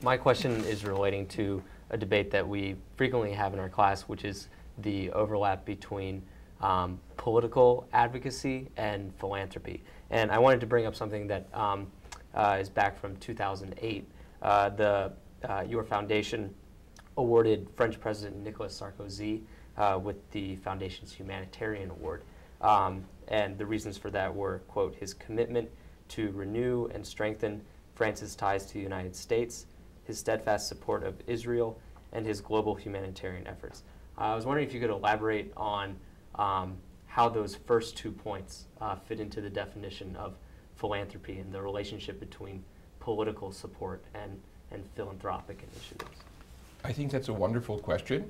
My question is relating to a debate that we frequently have in our class, which is the overlap between political advocacy and philanthropy. And I wanted to bring up something that is back from 2008. Your foundation awarded French President Nicolas Sarkozy with the foundation's Humanitarian Award. And the reasons for that were, quote, his commitment to renew and strengthen France's ties to the United States, his steadfast support of Israel, and his global humanitarian efforts. I was wondering if you could elaborate on how those first 2 points fit into the definition of philanthropy and the relationship between political support and philanthropic initiatives. I think that's a wonderful question,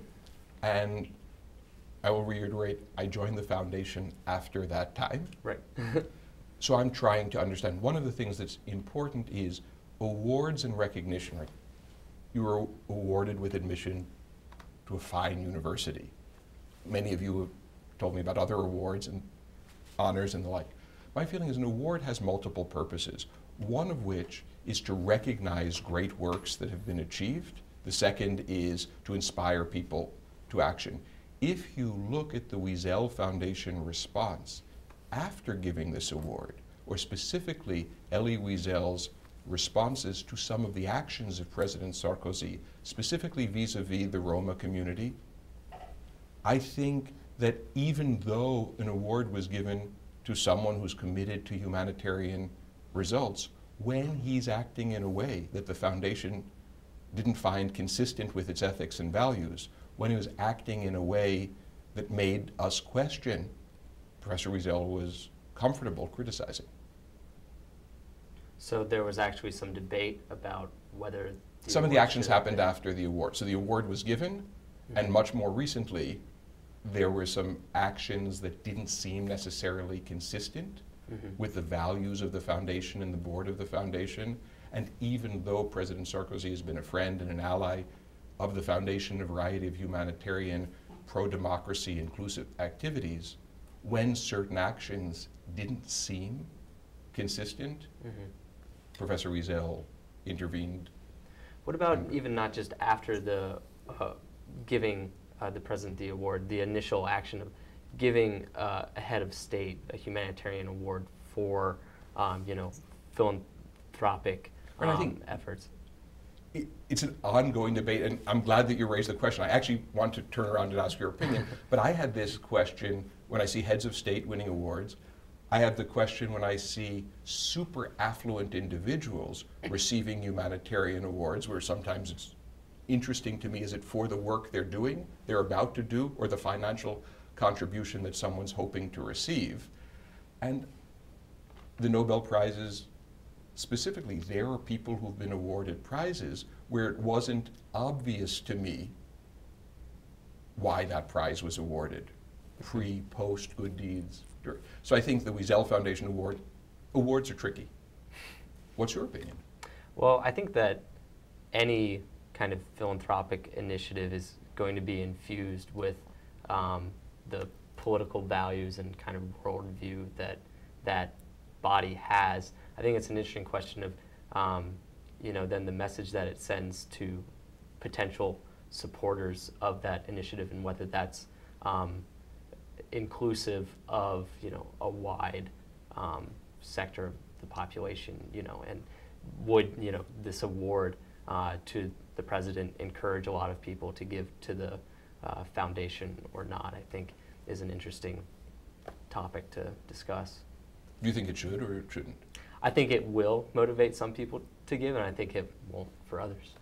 and I will reiterate, I joined the foundation after that time. Right. So I'm trying to understand. One of the things that's important is awards and recognition. Right? You were awarded with admission to a fine university. Many of you have told me about other awards and honors and the like. My feeling is an award has multiple purposes, one of which is to recognize great works that have been achieved. The second is to inspire people to action. If you look at the Wiesel Foundation response after giving this award, or specifically Elie Wiesel's responses to some of the actions of President Sarkozy, specifically vis-a-vis the Roma community, I think that even though an award was given to someone who's committed to humanitarian results, when he's acting in a way that the foundation didn't find consistent with its ethics and values, when he was acting in a way that made us question, Professor Wiesel was comfortable criticizing. So there was actually some debate about whether some of the actions happened after the award. So the award was given, and much more recently, there were some actions that didn't seem necessarily consistent with the values of the foundation and the board of the foundation. And even though President Sarkozy has been a friend and an ally of the foundation, a variety of humanitarian, pro-democracy, inclusive activities, when certain actions didn't seem consistent, Professor Wiesel intervened. What about even not just after the giving the president the award, the initial action of giving a head of state a humanitarian award for, philanthropic efforts? It's an ongoing debate, and I'm glad that you raised the question. I actually want to turn around and ask your opinion, but I had this question when I see heads of state winning awards. I have the question when I see super affluent individuals receiving humanitarian awards, where sometimes it's interesting to me, is it for the work they're doing, they're about to do, or the financial contribution that someone's hoping to receive? And the Nobel Prizes, specifically, there are people who've been awarded prizes where it wasn't obvious to me why that prize was awarded. Pre, post, good deeds. So I think the Wiesel Foundation awards are tricky. What's your opinion? Well, I think that any kind of philanthropic initiative is going to be infused with the political values and kind of worldview that that body has. I think it's an interesting question of, then the message that it sends to potential supporters of that initiative, and whether that's inclusive of, a wide sector of the population, and would, this award to the president encourage a lot of people to give to the foundation or not, I think is an interesting topic to discuss. Do you think it should or it shouldn't? I think it will motivate some people to give, and I think it won't for others.